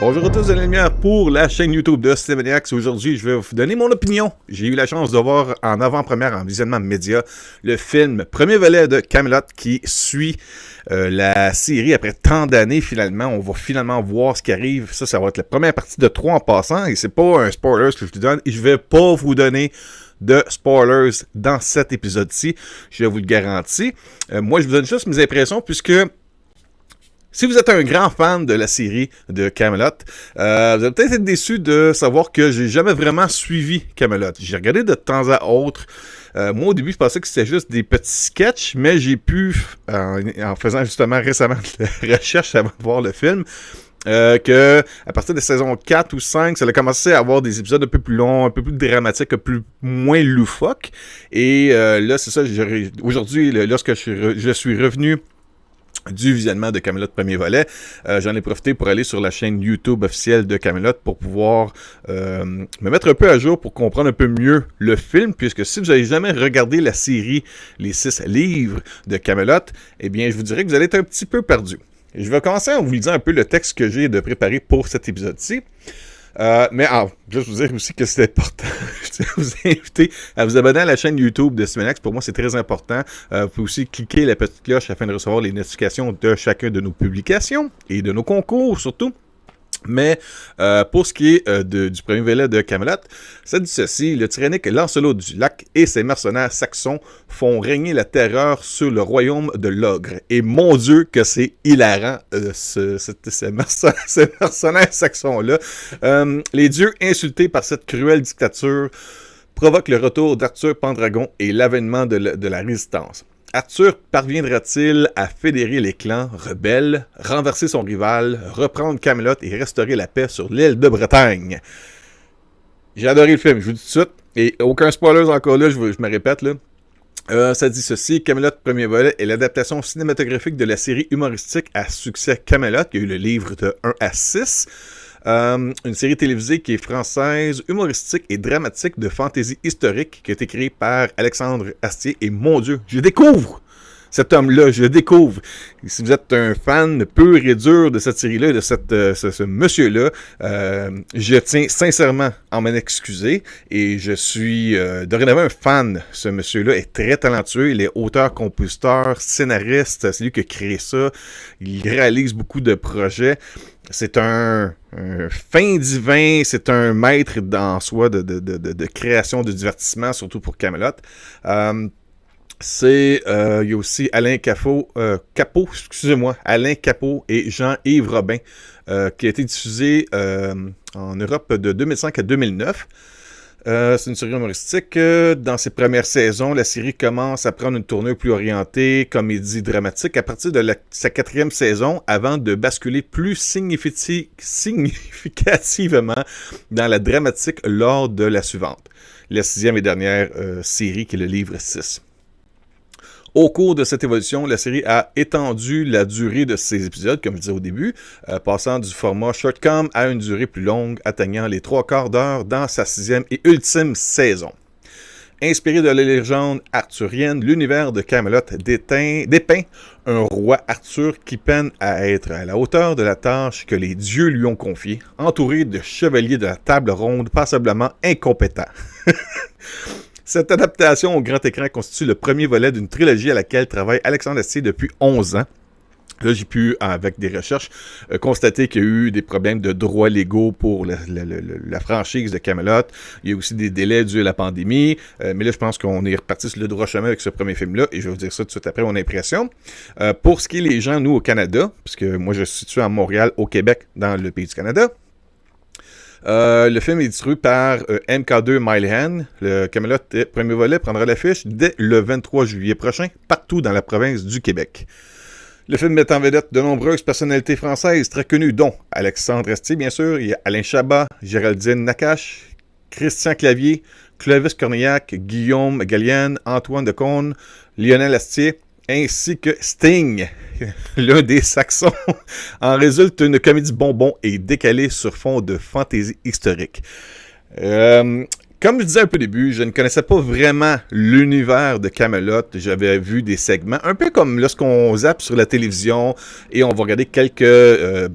Bonjour à tous de la lumière pour la chaîne YouTube de Cinemaniacs. Aujourd'hui, je vais vous donner mon opinion. J'ai eu la chance de voir en avant-première, en visionnement média, le film premier volet de Camelot qui suit la série après tant d'années finalement. On va finalement voir ce qui arrive. Ça va être la première partie de 3 en passant et c'est pas un spoiler ce que je vous donne. Et je vais pas vous donner de spoilers dans cet épisode-ci. Je vous le garantis. Moi, je vous donne juste mes impressions puisque si vous êtes un grand fan de la série de Camelot, vous allez peut-être être déçu de savoir que j'ai jamais vraiment suivi Camelot. J'ai regardé de temps à autre. Moi, au début, je pensais que c'était juste des petits sketchs, mais j'ai pu, en faisant justement récemment la recherche avant de voir le film, que à partir de saison 4 ou 5, ça a commencé à avoir des épisodes un peu plus longs, un peu plus dramatiques, moins loufoques. Et là, c'est ça, aujourd'hui, lorsque je suis revenu du visionnement de Camelot premier volet, j'en ai profité pour aller sur la chaîne YouTube officielle de Camelot pour pouvoir me mettre un peu à jour pour comprendre un peu mieux le film, puisque si vous n'avez jamais regardé la série, les 6 livres de Camelot, eh bien je vous dirais que vous allez être un petit peu perdu. Et je vais commencer en vous lisant un peu le texte que j'ai de préparer pour cet épisode-ci. Juste vous dire aussi que c'est important. Je vous inviter à vous abonner à la chaîne YouTube de Cinemaniacs. Pour moi, c'est très important. Vous pouvez aussi cliquer la petite cloche afin de recevoir les notifications de chacun de nos publications et de nos concours surtout. Mais pour ce qui est du premier volet de Camelot, ça dit ceci: le tyrannique Lancelot du Lac et ses mercenaires saxons font régner la terreur sur le royaume de l'ogre. Et mon Dieu que c'est hilarant, ces mercenaires saxons-là. Les dieux insultés par cette cruelle dictature provoquent le retour d'Arthur Pendragon et l'avènement de la résistance. Arthur parviendra-t-il à fédérer les clans rebelles, renverser son rival, reprendre Camelot et restaurer la paix sur l'île de Bretagne? J'ai adoré le film, je vous dis tout de suite. Et aucun spoiler encore là, je me répète là. Ça dit ceci: Camelot premier volet est l'adaptation cinématographique de la série humoristique à succès Camelot, qui a eu le livre de 1 à 6. Une série télévisée qui est française, humoristique et dramatique de fantaisie historique qui a été créée par Alexandre Astier. Et mon Dieu, je découvre cet homme-là, je le découvre. Et si vous êtes un fan pur et dur de cette série-là, de ce monsieur-là, je tiens sincèrement à m'en excuser. Et je suis dorénavant un fan. Ce monsieur-là est très talentueux. Il est auteur, compositeur, scénariste. C'est lui qui a créé ça. Il réalise beaucoup de projets. C'est un fin divin, c'est un maître en soi de création, de divertissement, surtout pour Camelot. Il y a aussi Alain Capot, Alain Capot et Jean-Yves Robin, qui a été diffusé en Europe de 2005 à 2009. C'est une série humoristique. Dans ses premières saisons, la série commence à prendre une tournure plus orientée, comédie dramatique, à partir de sa 4e saison, avant de basculer plus significativement dans la dramatique lors de la suivante, la 6e et dernière série, qui est le livre 6. Au cours de cette évolution, la série a étendu la durée de ses épisodes, comme je disais au début, passant du format shortcom à une durée plus longue, atteignant les 3/4 d'heure dans sa 6e et ultime saison. Inspiré de la légende arthurienne, l'univers de Camelot dépeint un roi Arthur qui peine à être à la hauteur de la tâche que les dieux lui ont confiée, entouré de chevaliers de la table ronde passablement incompétents. Cette adaptation au grand écran constitue le premier volet d'une trilogie à laquelle travaille Alexandre Astier depuis 11 ans. Là, j'ai pu, avec des recherches, constater qu'il y a eu des problèmes de droits légaux pour la franchise de Camelot. Il y a aussi des délais dus à la pandémie. Mais là, je pense qu'on est reparti sur le droit chemin avec ce premier film-là. Et je vais vous dire ça tout de suite après mon impression. Pour ce qui est les gens, nous, au Canada, puisque moi, je suis situé à Montréal, au Québec, dans le pays du Canada. Le film est distribué par MK2 Milehan. Le Camelot premier volet prendra l'affiche dès le 23 juillet prochain, partout dans la province du Québec. Le film met en vedette de nombreuses personnalités françaises très connues, dont Alexandre Astier, bien sûr, il y a Alain Chabat, Géraldine Nakache, Christian Clavier, Clovis Cornillac, Guillaume Gallienne, Antoine Decaune, Lionel Astier, ainsi que Sting, l'un des Saxons. En résulte une comédie bonbon et décalée sur fond de fantaisie historique. Comme je disais un peu au début, je ne connaissais pas vraiment l'univers de Camelot. J'avais vu des segments, un peu comme lorsqu'on zappe sur la télévision et on va regarder quelques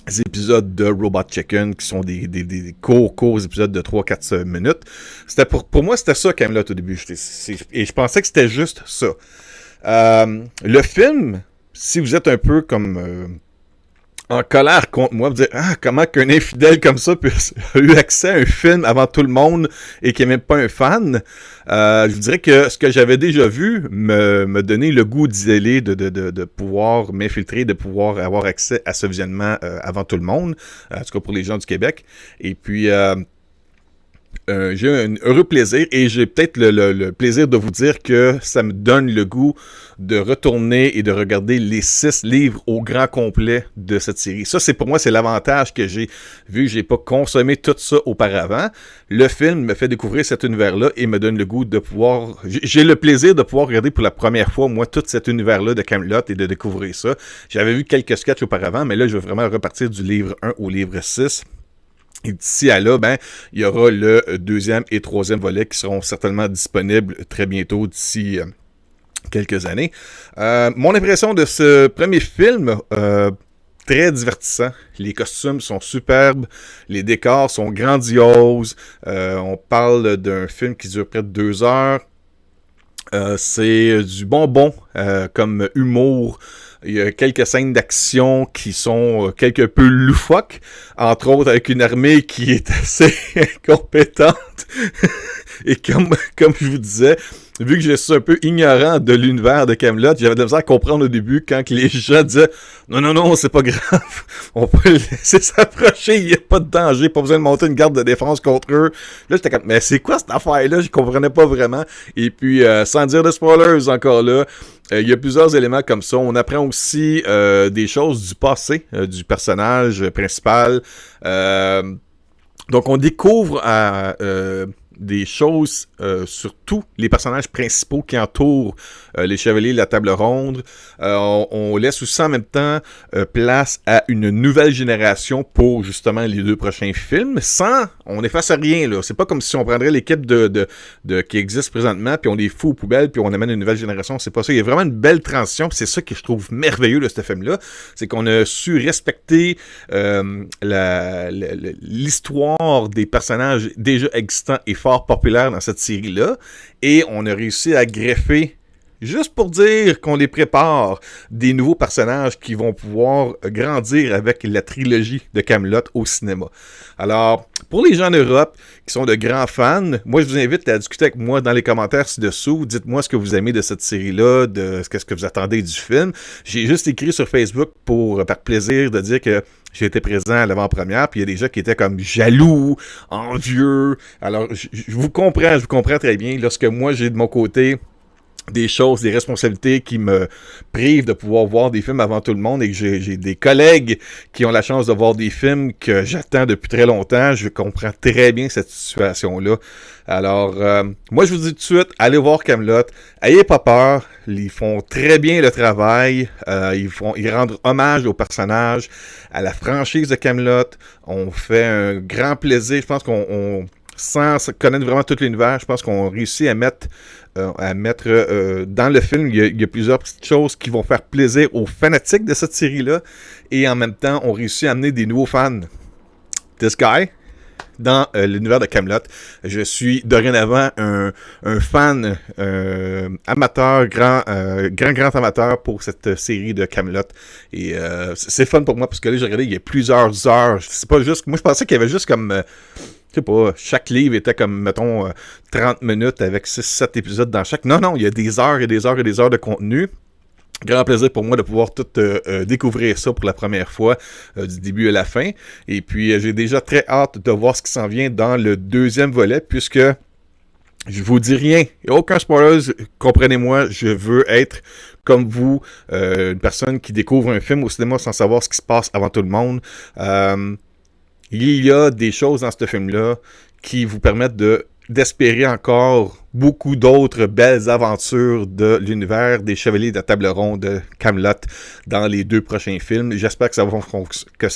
épisodes de Robot Chicken qui sont des courts épisodes de 3-4 minutes. Pour moi, c'était ça Kaamelott au début. Et je pensais que c'était juste ça. Le film, si vous êtes un peu comme en colère contre moi, vous dire comment qu'un infidèle comme ça a eu accès à un film avant tout le monde et qui n'est même pas un fan, je vous dirais que ce que j'avais déjà vu me donnait le goût d'y aller, de pouvoir m'infiltrer, de pouvoir avoir accès à ce visionnement avant tout le monde, en tout cas pour les gens du Québec. Et puis j'ai un heureux plaisir et j'ai peut-être le plaisir de vous dire que ça me donne le goût de retourner et de regarder les 6 livres au grand complet de cette série. Ça, pour moi, c'est l'avantage que j'ai, vu que j'ai pas consommé tout ça auparavant. Le film me fait découvrir cet univers-là et me donne le goût de pouvoir... J'ai le plaisir de pouvoir regarder pour la première fois, moi, tout cet univers-là de Kaamelott et de découvrir ça. J'avais vu quelques sketchs auparavant, mais là, je vais vraiment repartir du livre 1 au livre 6. Et d'ici à là, il y aura le 2e et 3e volet qui seront certainement disponibles très bientôt, d'ici quelques années. Mon impression de ce premier film, très divertissant. Les costumes sont superbes, les décors sont grandioses. On parle d'un film qui dure près de 2 heures. C'est du bonbon comme humour. Il y a quelques scènes d'action qui sont quelque peu loufoques, entre autres avec une armée qui est assez incompétente. Et comme je vous disais, vu que je suis un peu ignorant de l'univers de Kaamelott, j'avais de la misère à comprendre au début quand les gens disaient « Non, c'est pas grave, on peut le laisser s'approcher, il n'y a pas de danger, pas besoin de monter une garde de défense contre eux. » Là, j'étais comme « Mais c'est quoi cette affaire-là? » Je comprenais pas vraiment. Et puis, sans dire de spoilers encore là, il y a plusieurs éléments comme ça. On apprend aussi des choses du passé du personnage principal. Donc, on découvre des choses sur tous les personnages principaux qui entourent les Chevaliers de la Table Ronde. On laisse aussi en même temps place à une nouvelle génération pour justement les 2 prochains films, on n'efface rien, là. C'est pas comme si on prendrait l'équipe qui existe présentement, puis on les fout aux poubelles, puis on amène une nouvelle génération. C'est pas ça. Il y a vraiment une belle transition, puis c'est ça que je trouve merveilleux de ce film-là. C'est qu'on a su respecter l'histoire des personnages déjà existants et fort populaires dans cette série-là, et on a réussi à greffer, juste pour dire qu'on les prépare, des nouveaux personnages qui vont pouvoir grandir avec la trilogie de Kaamelott au cinéma. Alors, pour les gens d'Europe qui sont de grands fans, moi je vous invite à discuter avec moi dans les commentaires ci-dessous. Dites-moi ce que vous aimez de cette série-là, qu'est-ce que vous attendez du film. J'ai juste écrit sur Facebook par plaisir de dire que j'ai été présent à l'avant-première, puis il y a des gens qui étaient comme jaloux, envieux. Alors, je vous comprends très bien. Lorsque moi, j'ai de mon côté des choses, des responsabilités qui me privent de pouvoir voir des films avant tout le monde et que j'ai des collègues qui ont la chance de voir des films que j'attends depuis très longtemps, je comprends très bien cette situation-là. Alors, moi je vous dis tout de suite, allez voir Kaamelott, ayez pas peur, ils font très bien le travail, ils rendent hommage aux personnages, à la franchise de Kaamelott, on fait un grand plaisir, je pense qu'on sans connaître vraiment tout l'univers, je pense qu'on réussit à mettre dans le film, il y a plusieurs petites choses qui vont faire plaisir aux fanatiques de cette série-là, et en même temps, on réussit à amener des nouveaux fans. This guy, dans l'univers de Kaamelott, je suis dorénavant un fan amateur, grand amateur pour cette série de Kaamelott, et c'est fun pour moi, parce que là, j'ai regardé, il y a plusieurs heures, c'est pas juste, moi je pensais qu'il y avait juste comme... je sais pas, chaque livre était comme, mettons, 30 minutes avec 6-7 épisodes dans chaque. Non, il y a des heures et des heures et des heures de contenu. Grand plaisir pour moi de pouvoir tout découvrir ça pour la première fois, du début à la fin. Et puis, j'ai déjà très hâte de voir ce qui s'en vient dans le 2e volet, puisque je vous dis rien. Il n'y a aucun spoiler, comprenez-moi, je veux être comme vous, une personne qui découvre un film au cinéma sans savoir ce qui se passe avant tout le monde. Il y a des choses dans ce film-là qui vous permettent d'espérer encore beaucoup d'autres belles aventures de l'univers des Chevaliers de la Table Ronde de Kaamelott dans les 2 prochains films. J'espère que ça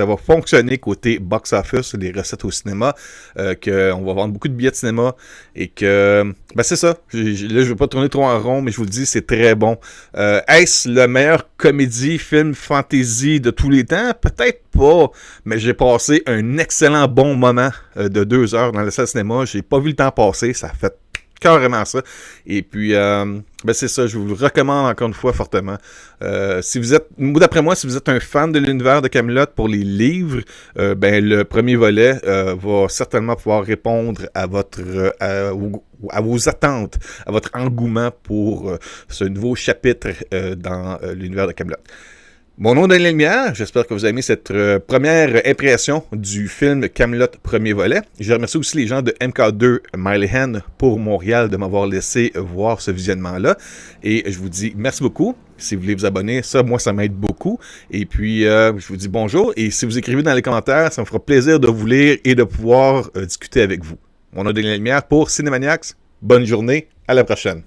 va fonctionner côté box-office, les recettes au cinéma, qu'on va vendre beaucoup de billets de cinéma et que... Ben c'est ça. Là, je ne vais pas tourner trop en rond, mais je vous le dis, c'est très bon. Est-ce le meilleur comédie, film, fantasy de tous les temps? Peut-être pas, mais j'ai passé un excellent bon moment de 2 heures dans la salle de cinéma. J'ai pas vu le temps passer, ça fait carrément ça. Et puis, ben c'est ça, je vous le recommande encore une fois fortement. Si vous êtes, d'après moi, si vous êtes un fan de l'univers de Kaamelott pour les livres, ben le premier volet va certainement pouvoir répondre à à vos attentes, à votre engouement pour ce nouveau chapitre dans l'univers de Kaamelott. Mon nom est Daniel Lemierre, j'espère que vous avez aimé cette première impression du film Kaamelott premier volet. Je remercie aussi les gens de MK2 Mileyhan pour Montréal de m'avoir laissé voir ce visionnement-là. Et je vous dis merci beaucoup. Si vous voulez vous abonner, ça, moi, ça m'aide beaucoup. Et puis, je vous dis bonjour. Et si vous écrivez dans les commentaires, ça me fera plaisir de vous lire et de pouvoir discuter avec vous. Mon nom est Daniel Lemierre pour Cinémaniacs. Bonne journée, à la prochaine.